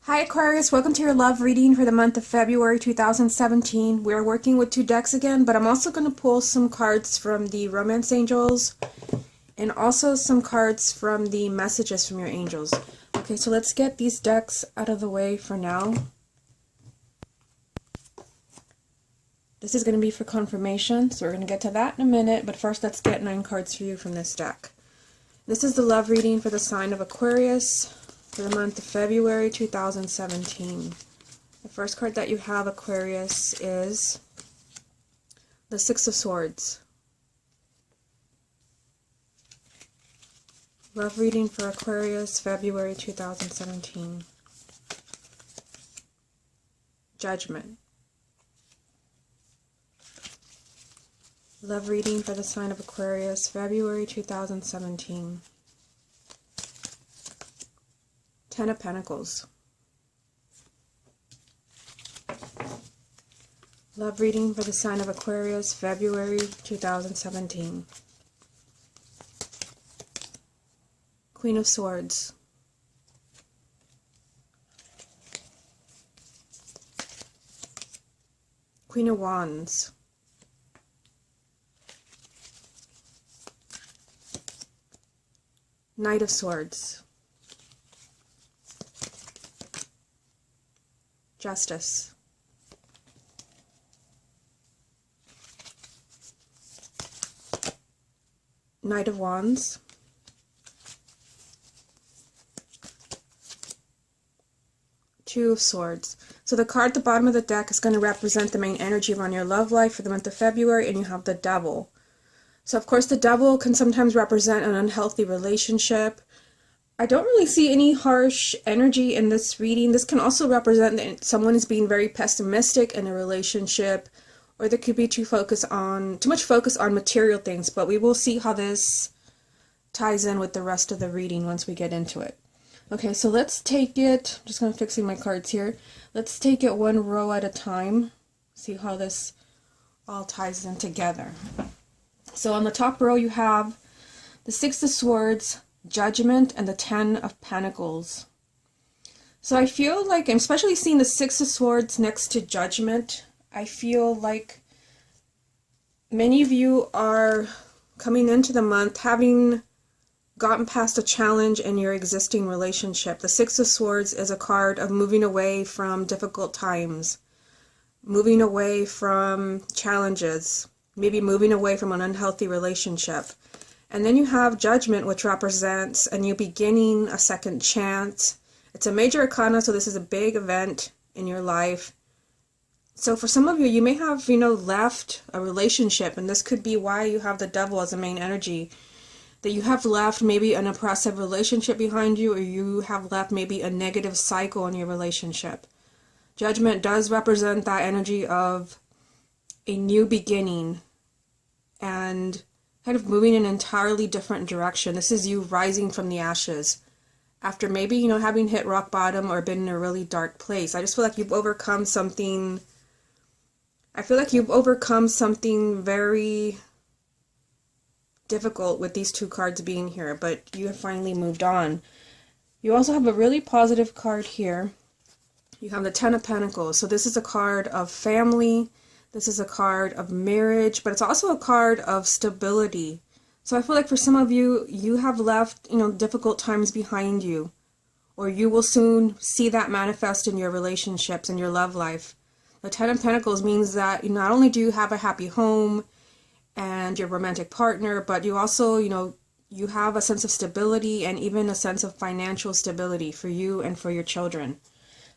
Hi Aquarius, welcome to your love reading for the month of February 2017. We're working with two decks again, but I'm also going to pull some cards from the Romance Angels and also some cards from the Messages from your Angels. Okay, so let's get these decks out of the way for now. This is going to be for confirmation, so we're going to get to that in a minute, but first let's get 9 cards for you from this deck. This is the love reading for the sign of Aquarius for the month of February 2017. The first card that you have, Aquarius, is the Six of Swords. Love reading for Aquarius, February 2017. Judgment. Love reading for the sign of Aquarius, February 2017. Ten of Pentacles. Love reading for the sign of Aquarius, February 2017. Queen of Swords. Queen of Wands. Knight of Swords. Justice. Knight of Wands. Two of Swords. So the card at the bottom of the deck is going to represent the main energy around your love life for the month of February, and you have the Devil. So of course the Devil can sometimes represent an unhealthy relationship. I don't really see any harsh energy in this reading. This can also represent that someone is being very pessimistic in a relationship, or there could be too much focus on material things, but we will see how this ties in with the rest of the reading once we get into it. Okay, so let's take it, I'm just going to fixing my cards here. Let's take it one row at a time, see how this all ties in together. So on the top row you have the Six of Swords, Judgment, and the Ten of Pentacles. So I feel like, I'm especially seeing the Six of Swords next to Judgment, I feel like many of you are coming into the month having gotten past a challenge in your existing relationship. The Six of Swords is a card of moving away from difficult times, moving away from challenges, maybe moving away from an unhealthy relationship. And then you have Judgment, which represents a new beginning, a second chance. It's a major arcana, so this is a big event in your life. So for some of you, you may have, left a relationship, and this could be why you have the Devil as a main energy. That you have left maybe an oppressive relationship behind you, or you have left maybe a negative cycle in your relationship. Judgment does represent that energy of a new beginning and kind of moving in an entirely different direction. This is you rising from the ashes after maybe, having hit rock bottom or been in a really dark place. I just feel like you've overcome something. I feel like you've overcome something very difficult with these two cards being here, but you have finally moved on. You also have a really positive card here. You have the Ten of Pentacles. So this is a card of family. This is a card of marriage, but it's also a card of stability. So I feel like for some of you, you have left, difficult times behind you, or you will soon see that manifest in your relationships and your love life. The Ten of Pentacles means that not only do you have a happy home and your romantic partner, but you also, you have a sense of stability and even a sense of financial stability for you and for your children.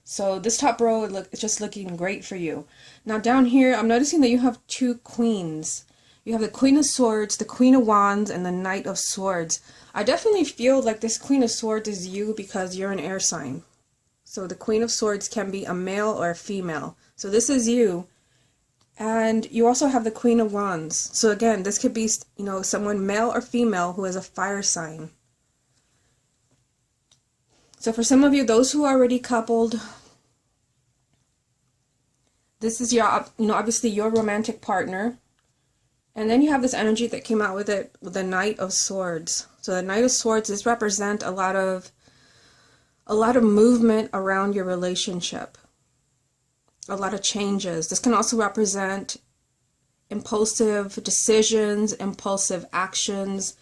So this top row is just looking great for you. Now down here, I'm noticing that you have two queens. You have the Queen of Swords, the Queen of Wands, and the Knight of Swords. I definitely feel like this Queen of Swords is you because you're an air sign. So the Queen of Swords can be a male or a female. So this is you. And you also have the Queen of Wands. So again, this could be, someone male or female who is a fire sign. So for some of you, those who are already coupled, this is your, obviously your romantic partner. And then you have this energy that came out with it, with the Knight of Swords. So the Knight of Swords, this represents a lot of a lot of movement around your relationship, a lot of changes. This can also represent impulsive decisions, impulsive actions.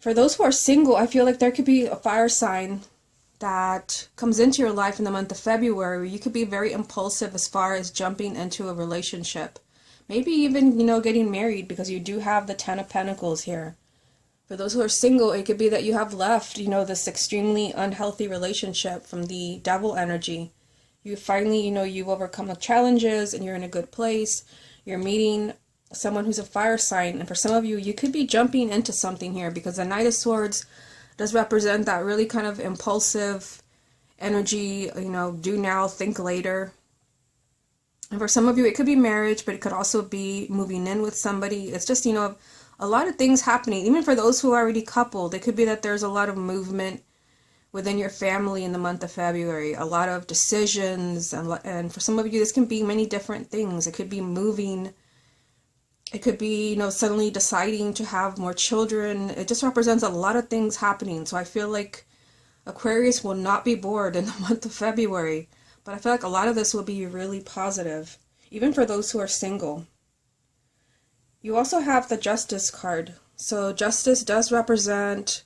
For those who are single, I feel like there could be a fire sign that comes into your life in the month of February. You could be very impulsive as far as jumping into a relationship. Maybe even, getting married, because you do have the Ten of Pentacles here. For those who are single, it could be that you have left, this extremely unhealthy relationship from the Devil energy. You finally, you've overcome the challenges and you're in a good place. You're meeting someone who's a fire sign. And for some of you, you could be jumping into something here, because the Knight of Swords does represent that really kind of impulsive energy, do now, think later. And for some of you, it could be marriage, but it could also be moving in with somebody. It's just, a lot of things happening. Even for those who are already coupled, it could be that there's a lot of movement within your family in the month of February. A lot of decisions. And for some of you, this can be many different things. It could be moving. It could be, suddenly deciding to have more children. It just represents a lot of things happening. So I feel like Aquarius will not be bored in the month of February. But I feel like a lot of this will be really positive, even for those who are single. You also have the Justice card. So Justice does represent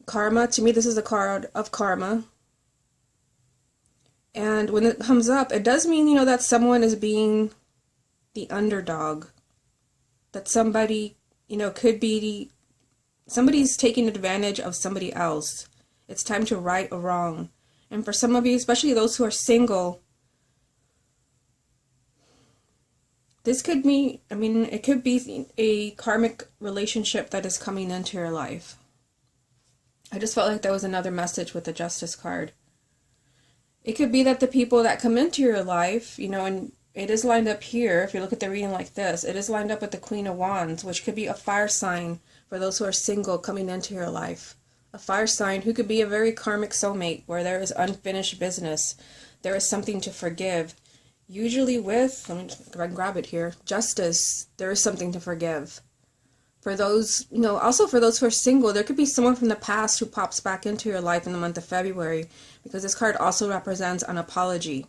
karma. To me, this is a card of karma. And when it comes up, it does mean, that someone is being the underdog. That somebody, could be, somebody's taking advantage of somebody else. It's time to right a wrong. And for some of you, especially those who are single, this could be, it could be a karmic relationship that is coming into your life. I just felt like that was another message with the Justice card. It could be that the people that come into your life, and it is lined up here, if you look at the reading like this, it is lined up with the Queen of Wands, which could be a fire sign for those who are single coming into your life. A fire sign who could be a very karmic soulmate, where there is unfinished business. There is something to forgive. Usually with, let me, if I can grab it here, Justice, there is something to forgive. For those, also for those who are single, there could be someone from the past who pops back into your life in the month of February, because this card also represents an apology.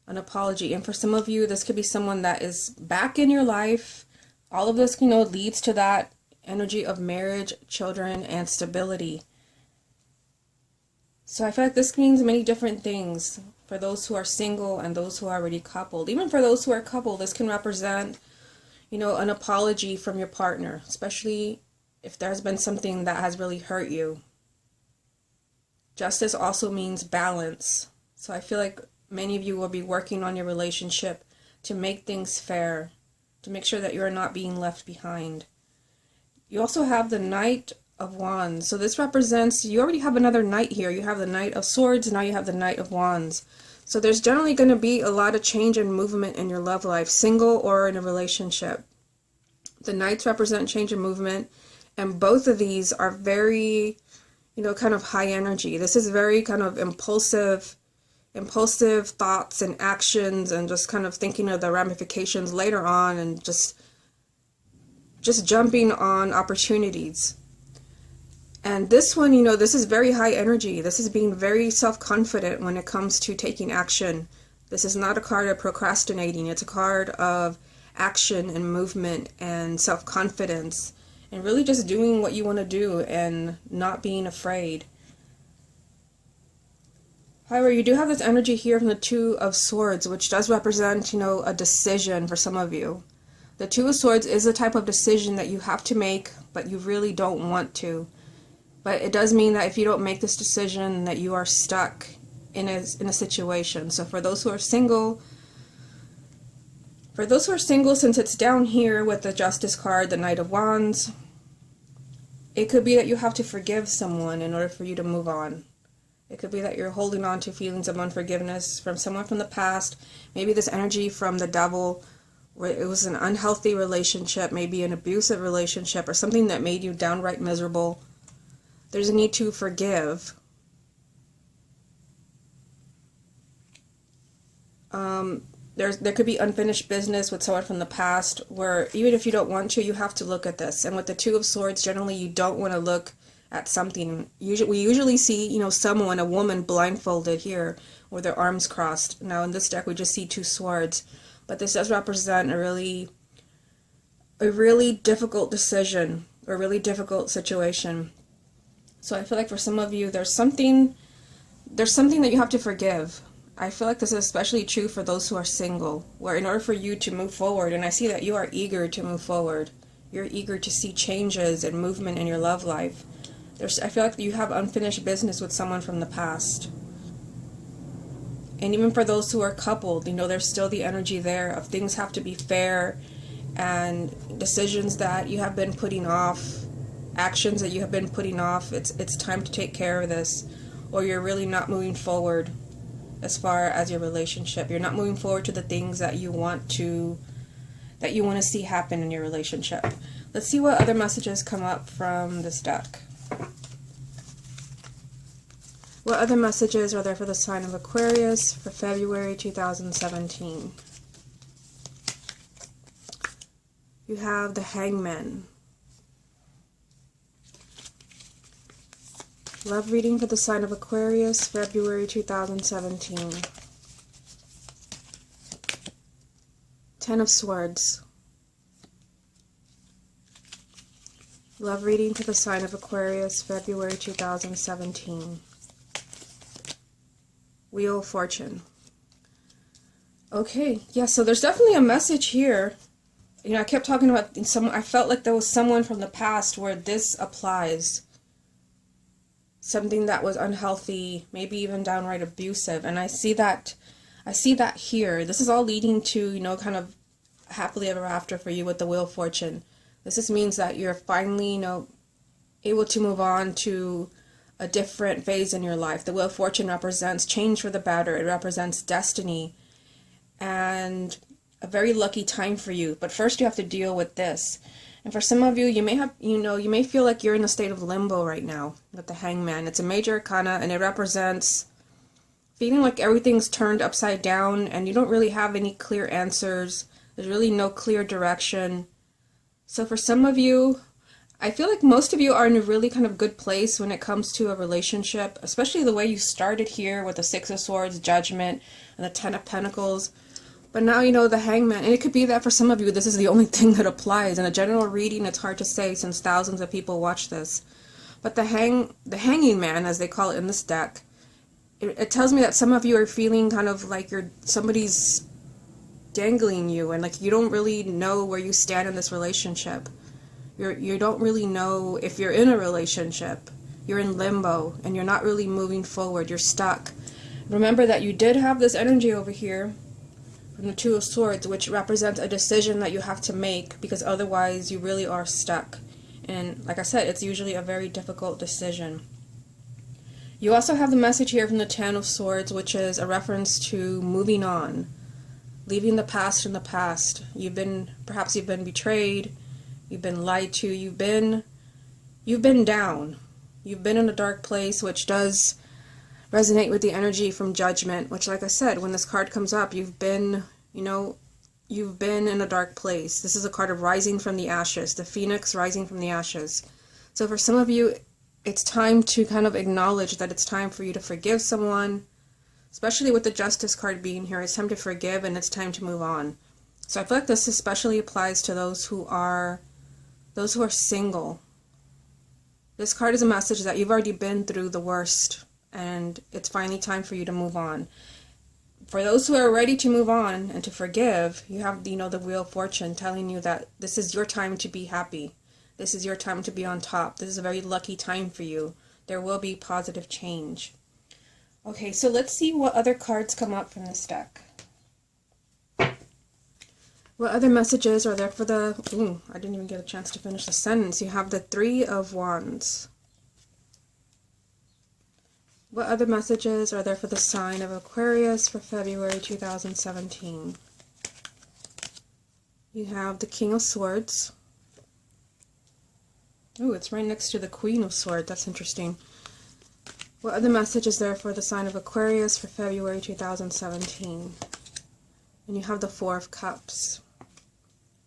An apology. And for some of you, this could be someone that is back in your life. All of this, leads to that energy of marriage, children, and stability. So I feel like this means many different things for those who are single and those who are already coupled. Even for those who are coupled, this can represent, an apology from your partner, especially if there's been something that has really hurt you. Justice also means balance. So I feel like many of you will be working on your relationship to make things fair, to make sure that you are not being left behind. You also have the Knight of Wands. So this represents, you already have another knight here. You have the Knight of Swords, now you have the Knight of Wands. So there's generally going to be a lot of change and movement in your love life, single or in a relationship. The Knights represent change and movement, and both of these are very, kind of high energy. This is very kind of impulsive thoughts and actions, and just kind of thinking of the ramifications later on, and just jumping on opportunities. And this one, this is very high energy. This is being very self-confident when it comes to taking action. This is not a card of procrastinating. It's a card of action and movement and self-confidence, and really just doing what you want to do and not being afraid. However, you do have this energy here from the Two of Swords, which does represent, a decision for some of you. The Two of Swords is a type of decision that you have to make, but you really don't want to. But it does mean that if you don't make this decision, that you are stuck in a situation. So for those who are single, since it's down here with the Justice card, the Knight of Wands, it could be that you have to forgive someone in order for you to move on. It could be that you're holding on to feelings of unforgiveness from someone from the past. Maybe this energy from the Devil, where it was an unhealthy relationship, maybe an abusive relationship, or something that made you downright miserable. There's a need to forgive. There could be unfinished business with someone from the past, where even if you don't want to, you have to look at this. And with the Two of Swords, generally you don't want to look at something. We usually see, you know, someone, a woman, blindfolded here with their arms crossed. Now in this deck we just see two swords, but this does represent a really difficult decision, or a really difficult situation. So I feel like for some of you there's something that you have to forgive. I feel like this is especially true for those who are single, where in order for you to move forward, and I see that you are eager to move forward, you're eager to see changes and movement in your love life. I feel like you have unfinished business with someone from the past. And even for those who are coupled, you know, there's still the energy there of things have to be fair, and decisions that you have been putting off, actions that you have been putting off, it's time to take care of this, or you're really not moving forward as far as your relationship. You're not moving forward to the things that you want to see happen in your relationship. Let's see what other messages come up from this deck. What other messages are there for the sign of Aquarius for February 2017? You have the Hangman. Love reading for the sign of Aquarius, February 2017. Ten of Swords. Love reading for the sign of Aquarius, February 2017. Wheel of Fortune. Okay, yeah, so there's definitely a message here. You know, I kept talking about I felt like there was someone from the past where this applies. Something that was unhealthy, maybe even downright abusive, and I see that here. This is all leading to, you know, kind of happily ever after for you with the Wheel of Fortune. This just means that you're finally, you know, able to move on to a different phase in your life. The Wheel of Fortune represents change for the better. It represents destiny and a very lucky time for you. But first you have to deal with this. And for some of you, you may feel like you're in a state of limbo right now with the Hangman. It's a major arcana, and it represents feeling like everything's turned upside down and you don't really have any clear answers. There's really no clear direction. So for some of you, I feel like most of you are in a really kind of good place when it comes to a relationship, especially the way you started here with the Six of Swords, Judgment, and the Ten of Pentacles. But now you know the Hangman, and it could be that for some of you this is the only thing that applies. In a general reading, it's hard to say since thousands of people watch this. But the Hanging Man, as they call it in this deck, it tells me that some of you are feeling kind of like somebody's dangling you, and like you don't really know where you stand in this relationship. You don't really know if you're in a relationship. You're in limbo, and you're not really moving forward. You're stuck. Remember that you did have this energy over here from the Two of Swords, which represents a decision that you have to make, because otherwise you really are stuck. And like I said, it's usually a very difficult decision. You also have the message here from the Ten of Swords, which is a reference to moving on, leaving the past in the past. Perhaps you've been betrayed, you've been lied to, you've been down, you've been in a dark place, which does resonate with the energy from Judgment, which, like I said, when this card comes up, you've been in a dark place. This is a card of rising from the ashes, the phoenix rising from the ashes. So for some of you, it's time to kind of acknowledge that it's time for you to forgive someone, especially with the Justice card being here. It's time to forgive, and it's time to move on. So I feel like this especially applies to those who are single. This card is a message that you've already been through the worst, and it's finally time for you to move on. For those who are ready to move on and to forgive, you have the Wheel of Fortune telling you that this is your time to be happy. This is your time to be on top. This is a very lucky time for you. There will be positive change. Okay, so let's see what other cards come up from this deck. What other messages are there for the... Ooh, I didn't even get a chance to finish the sentence. You have the Three of Wands. What other messages are there for the sign of Aquarius for February 2017? You have the King of Swords. Ooh, it's right next to the Queen of Swords. That's interesting. What other message is there for the sign of Aquarius for February 2017? And you have the Four of Cups.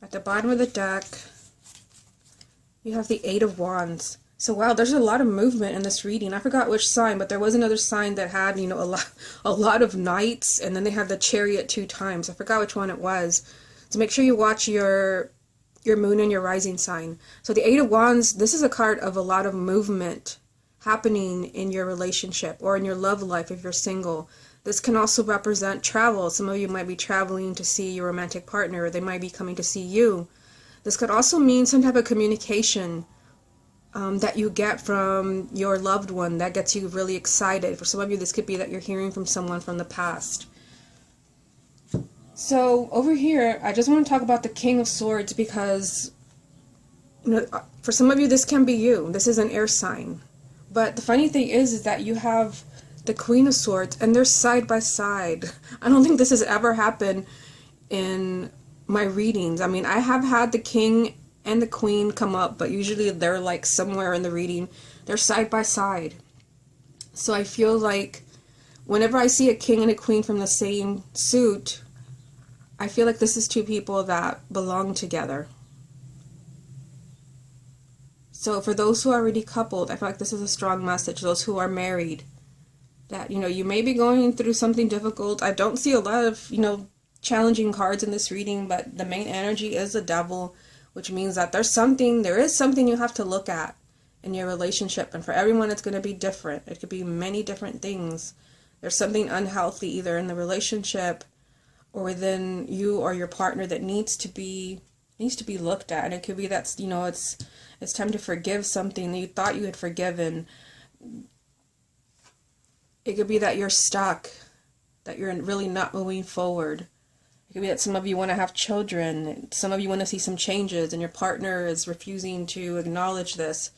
At the bottom of the deck, you have the Eight of Wands. So wow, there's a lot of movement in this reading. I forgot which sign, but there was another sign that had, a lot of knights, and then they had the chariot 2 times. I forgot which one it was. So make sure you watch your moon and your rising sign. So the 8 of Wands, this is a card of a lot of movement happening in your relationship or in your love life if you're single. This can also represent travel. Some of you might be traveling to see your romantic partner, or they might be coming to see you. This could also mean some type of communication that you get from your loved one that gets you really excited. For some of you, this could be that you're hearing from someone from the past. So over here, I just want to talk about the King of Swords because, for some of you, this can be you. This is an air sign. But the funny thing is that you have the Queen of Swords, and they're side by side. I don't think this has ever happened in my readings. I mean, I have had the King and the Queen come up, but usually they're like somewhere in the reading. They're side by side. So I feel like whenever I see a King and a Queen from the same suit, I feel like this is 2 people that belong together. So for those who are already coupled, I feel like this is a strong message. Those who are married, that, you may be going through something difficult. I don't see a lot of, challenging cards in this reading, but the main energy is the Devil, which means that there is something you have to look at in your relationship. And for everyone, it's going to be different. It could be many different things. There's something unhealthy either in the relationship or within you or your partner that needs to be looked at. And it could be that, it's time to forgive something that you thought you had forgiven. It could be that you're stuck, that you're really not moving forward. It could be that some of you want to have children, some of you want to see some changes, and your partner is refusing to acknowledge this.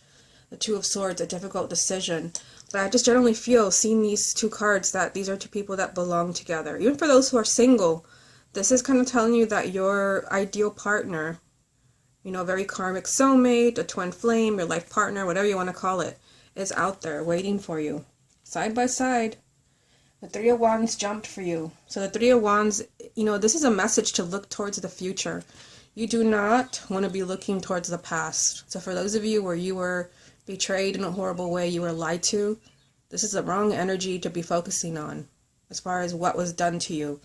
The 2 of Swords, a difficult decision. But I just generally feel, seeing these 2 cards, that these are 2 people that belong together. Even for those who are single, this is kind of telling you that your ideal partner, a very karmic soulmate, a twin flame, your life partner, whatever you want to call it, is out there waiting for you. Side by side. The 3 of Wands jumped for you. So the 3 of Wands, this is a message to look towards the future. You do not want to be looking towards the past. So for those of you where you were betrayed in a horrible way, you were lied to, this is the wrong energy to be focusing on as far as what was done to you.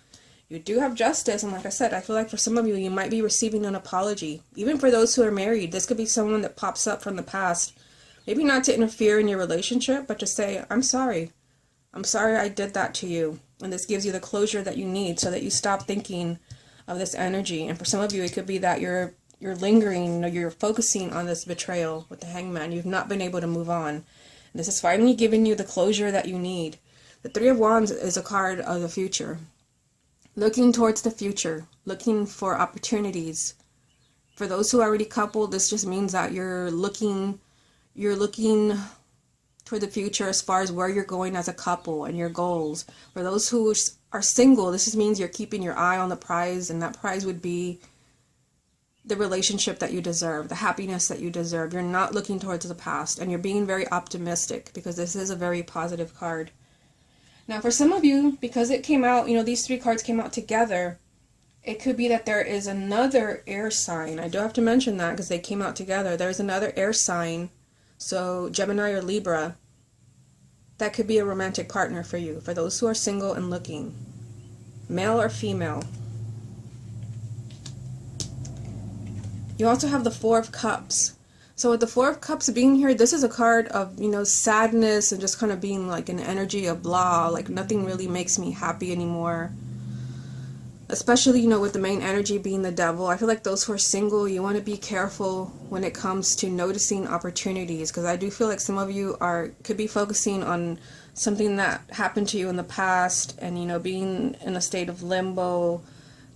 You do have justice, and like I said, I feel like for some of you, you might be receiving an apology. Even for those who are married, this could be someone that pops up from the past. Maybe not to interfere in your relationship, but to say, I'm sorry. I'm sorry I did that to you. And this gives you the closure that you need so that you stop thinking of this energy. And for some of you, it could be that you're lingering, you're focusing on this betrayal with the Hangman. You've not been able to move on. And this is finally giving you the closure that you need. The 3 of Wands is a card of the future. Looking towards the future, looking for opportunities. For those who are already coupled, this just means that you're looking toward the future as far as where you're going as a couple and your goals. For those who are single, this just means you're keeping your eye on the prize, and that prize would be the relationship that you deserve, the happiness that you deserve. You're not looking towards the past, and you're being very optimistic because this is a very positive card. Now, for some of you, because it came out, these 3 cards came out together, it could be that there is another air sign. I do have to mention that because they came out together. There's another air sign, so Gemini or Libra, that could be a romantic partner for you, for those who are single and looking, male or female. You also have the 4 of Cups. So with the 4 of Cups being here, this is a card of, sadness and just kind of being like an energy of blah, like nothing really makes me happy anymore. Especially, with the main energy being the Devil. I feel like those who are single, you want to be careful when it comes to noticing opportunities, because I do feel like some of you could be focusing on something that happened to you in the past and, being in a state of limbo,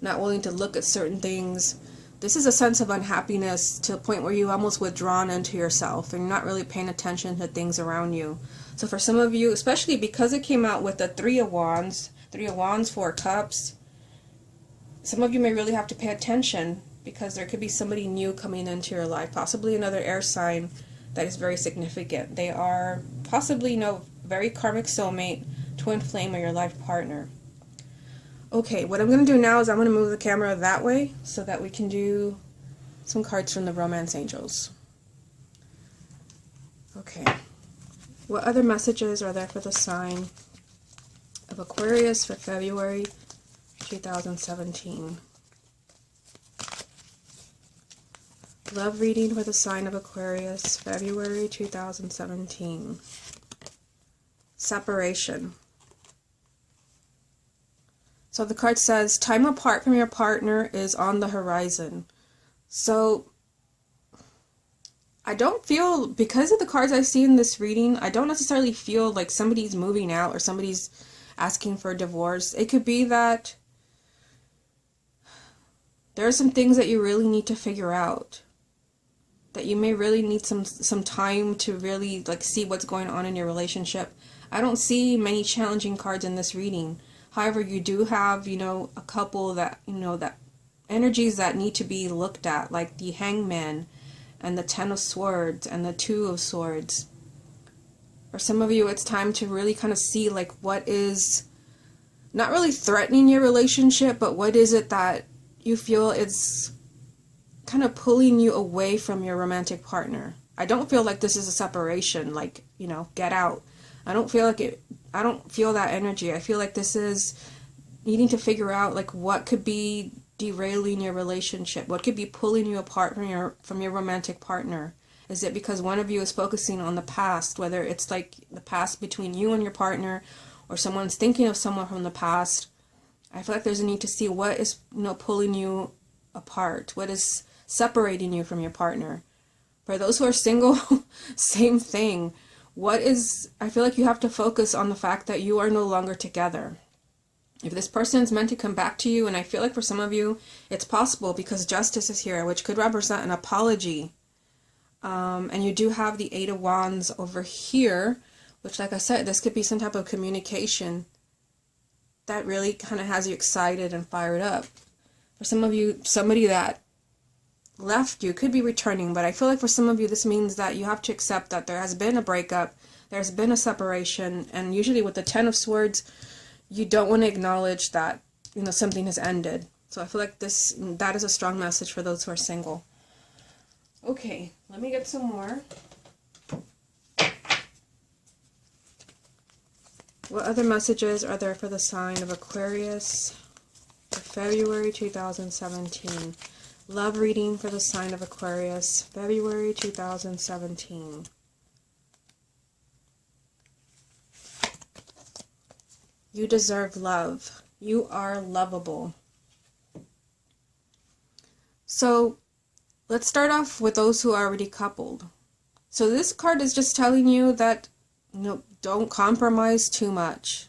not willing to look at certain things. This is a sense of unhappiness to a point where you almost withdrawn into yourself and you're not really paying attention to things around you. So for some of you, especially because it came out with the 3 of Wands, 4 Cups, some of you may really have to pay attention because there could be somebody new coming into your life, possibly another air sign that is very significant. They are possibly, very karmic soulmate, twin flame, or your life partner. Okay, what I'm going to do now is I'm going to move the camera that way so that we can do some cards from the Romance Angels. Okay. What other messages are there for the sign of Aquarius for February 2017? Love reading for the sign of Aquarius, February 2017. Separation. So the card says, time apart from your partner is on the horizon. So I don't feel, because of the cards I see in this reading, I don't necessarily feel like somebody's moving out or somebody's asking for a divorce. It could be that there are some things that you really need to figure out. That you may really need some time to really like see what's going on in your relationship. I don't see many challenging cards in this reading. However, you do have, a couple that, that energies that need to be looked at, like the Hangman and the Ten of Swords and the Two of Swords. For some of you, it's time to really kind of see like what is not really threatening your relationship, but what is it that you feel is kind of pulling you away from your romantic partner. I don't feel like this is a separation, like, get out. I don't feel that energy. I feel like this is needing to figure out like what could be derailing your relationship, what could be pulling you apart from your romantic partner. Is it because one of you is focusing on the past, whether it's like the past between you and your partner, or someone's thinking of someone from the past? I feel like there's a need to see what is, pulling you apart, what is separating you from your partner. For those who are single, same thing. I feel like you have to focus on the fact that you are no longer together. If this person is meant to come back to you, and I feel like for some of you, it's possible because Justice is here, which could represent an apology. And you do have the Eight of Wands over here, which, like I said, this could be some type of communication that really kind of has you excited and fired up. For some of you, somebody that left you could be returning, but I feel like for some of you this means that you have to accept that there has been a breakup, there's been a separation, and usually with the Ten of Swords, you don't want to acknowledge that something has ended. So I feel like that is a strong message for those who are single. Okay, let me get some more. What other messages are there for the sign of Aquarius for February 2017? Love reading for the sign of Aquarius, February 2017. You deserve love. You are lovable. So let's start off with those who are already coupled. So this card is just telling you that don't compromise too much.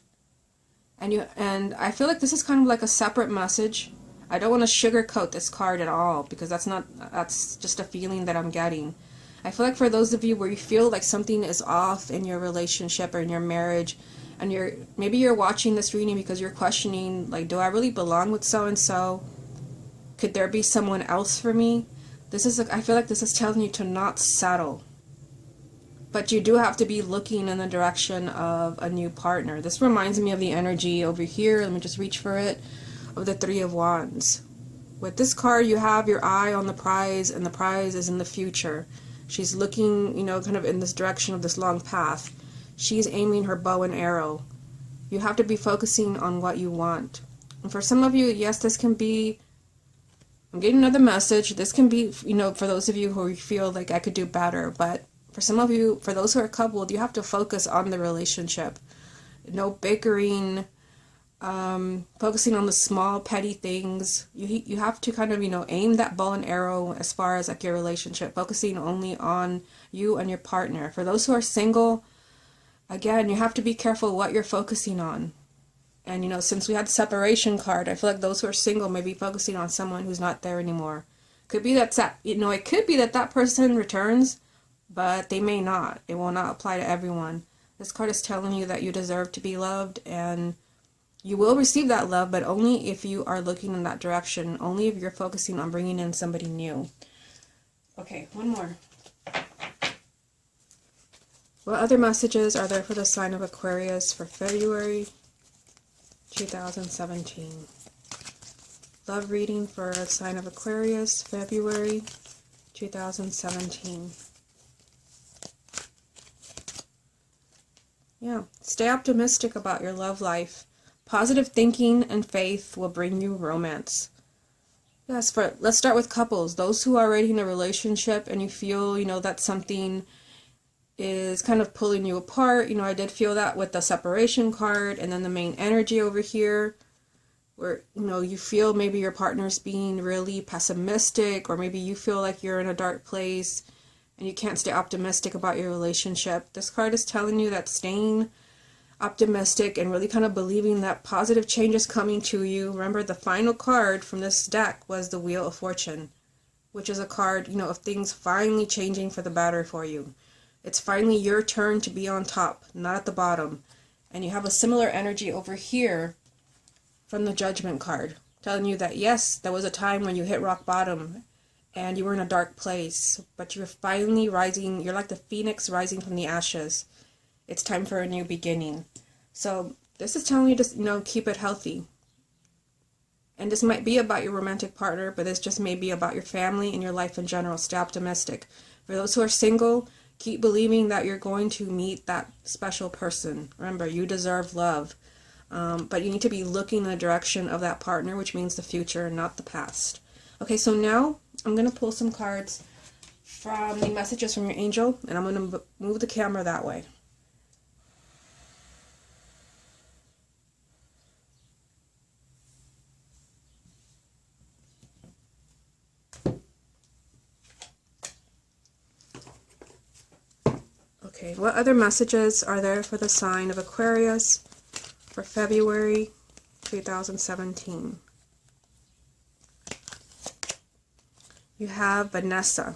And I feel like this is kind of like a separate message. I don't want to sugarcoat this card at all, because that's just a feeling that I'm getting. I feel like for those of you where you feel like something is off in your relationship or in your marriage, and maybe you're watching this reading because you're questioning, like, do I really belong with so-and-so? Could there be someone else for me? I feel like this is telling you to not settle. But you do have to be looking in the direction of a new partner. This reminds me of the energy over here. Let me just reach for it. Of the Three of Wands. With this card, you have your eye on the prize, and the prize is in the future. She's looking, kind of in this direction of this long path. She's aiming her bow and arrow. You have to be focusing on what you want. And for some of you, yes, this can be, I'm getting another message. This can be, for those of you who feel like I could do better. But for some of you, for those who are coupled, you have to focus on the relationship. No bickering, focusing on the small petty things. You have to kind of aim that bow and arrow as far as like your relationship, focusing only on you and your partner. For those who are single, again, you have to be careful what you're focusing on. And since we had the separation card, I feel like those who are single may be focusing on someone who's not there anymore. Could be that it could be that person returns, but they may not. It will not apply to everyone. This card is telling you that you deserve to be loved, and you will receive that love, but only if you are looking in that direction, only if you're focusing on bringing in somebody new. Okay, one more. What other messages are there for the sign of Aquarius for February 2017? Love reading for the sign of Aquarius, February 2017. Yeah, stay optimistic about your love life. Positive thinking and faith will bring you romance. Yes, let's start with couples. Those who are already in a relationship and you feel, that something is kind of pulling you apart. I did feel that with the separation card and then the main energy over here where, you feel maybe your partner's being really pessimistic, or maybe you feel like you're in a dark place and you can't stay optimistic about your relationship. This card is telling you that staying optimistic and really kind of believing that positive change is coming to you. Remember, the final card from this deck was the Wheel of Fortune, which is a card, of things finally changing for the better for you. It's finally your turn to be on top, not at the bottom. And you have a similar energy over here from the Judgment card, telling you that yes, there was a time when you hit rock bottom and you were in a dark place, but you're finally rising. You're like the phoenix rising from the ashes. It's time for a new beginning. So this is telling you to, keep it healthy. And this might be about your romantic partner, but this just may be about your family and your life in general. Stay optimistic. For those who are single, keep believing that you're going to meet that special person. Remember, you deserve love. But you need to be looking in the direction of that partner, which means the future, not the past. Okay, so now I'm going to pull some cards from the messages from your angel, and I'm going to move the camera that way. Okay, what other messages are there for the sign of Aquarius for February 2017? You have Vanessa.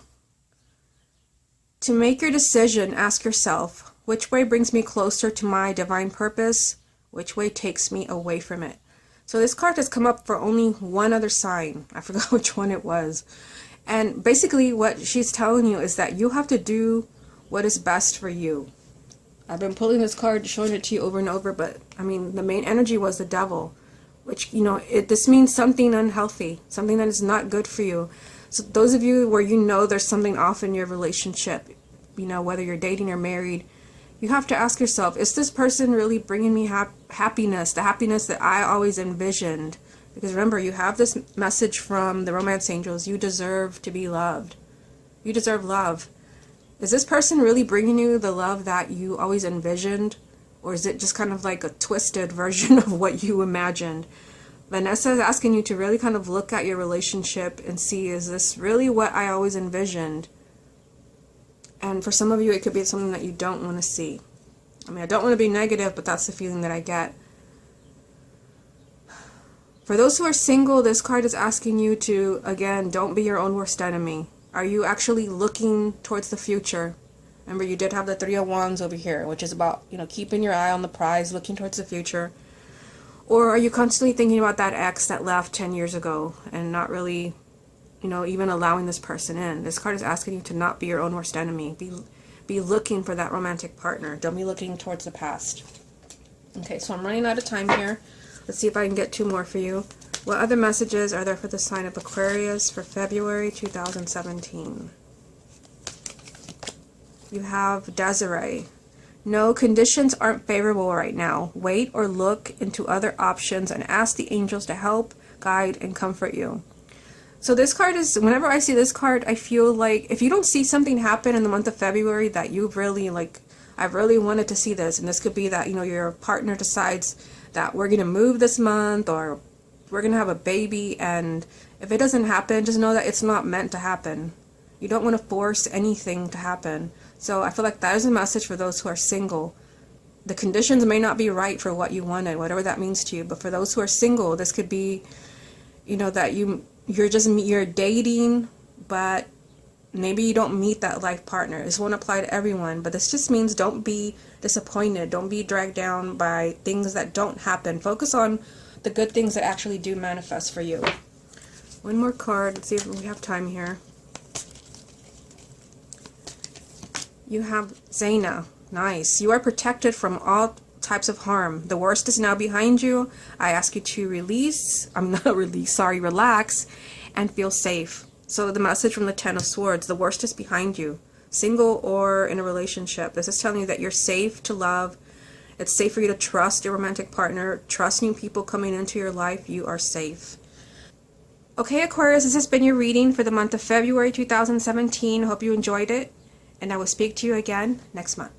To make your decision, ask yourself, which way brings me closer to my divine purpose? Which way takes me away from it? So this card has come up for only one other sign. I forgot which one it was. And basically what she's telling you is that you have to do what is best for you. I've been pulling this card, showing it to you over and over, but the main energy was the Devil, which, this means something unhealthy, something that is not good for you. So those of you where there's something off in your relationship, whether you're dating or married, you have to ask yourself, is this person really bringing me happiness, the happiness that I always envisioned? Because remember, you have this message from the romance angels, you deserve to be loved. You deserve love. Is this person really bringing you the love that you always envisioned? Or is it just kind of like a twisted version of what you imagined? Vanessa is asking you to really kind of look at your relationship and see, is this really what I always envisioned? And for some of you, it could be something that you don't want to see. I don't want to be negative, but that's the feeling that I get. For those who are single, this card is asking you to, again, don't be your own worst enemy. Are you actually looking towards the future? Remember, you did have the Three of Wands over here, which is about, keeping your eye on the prize, looking towards the future. Or are you constantly thinking about that ex that left 10 years ago and not really, even allowing this person in? This card is asking you to not be your own worst enemy. Be looking for that romantic partner. Don't be looking towards the past. Okay, so I'm running out of time here. Let's see if I can get two more for you. What other messages are there for the sign of Aquarius for February 2017? You have Desiree. No, conditions aren't favorable right now. Wait or look into other options and ask the angels to help, guide, and comfort you. So this card is, whenever I see this card, I feel like if you don't see something happen in the month of February that you've really, I've really wanted to see this, and this could be that, your partner decides that we're going to move this month, or we're going to have a baby, and if it doesn't happen, just know that it's not meant to happen. You don't want to force anything to happen. So I feel like that is a message for those who are single. The conditions may not be right for what you wanted, whatever that means to you, but for those who are single, this could be, that you're dating, but maybe you don't meet that life partner. This won't apply to everyone, but this just means don't be disappointed. Don't be dragged down by things that don't happen. Focus on the good things that actually do manifest for you. One more card. Let's see if we have time here. You have Zaina. Nice. You are protected from all types of harm. The worst is now behind you. I ask you to relax, and feel safe. So the message from the Ten of Swords, the worst is behind you. Single or in a relationship. This is telling you that you're safe to love. It's safe for you to trust your romantic partner, trust new people coming into your life. You are safe. Okay, Aquarius, this has been your reading for the month of February 2017. I hope you enjoyed it, and I will speak to you again next month.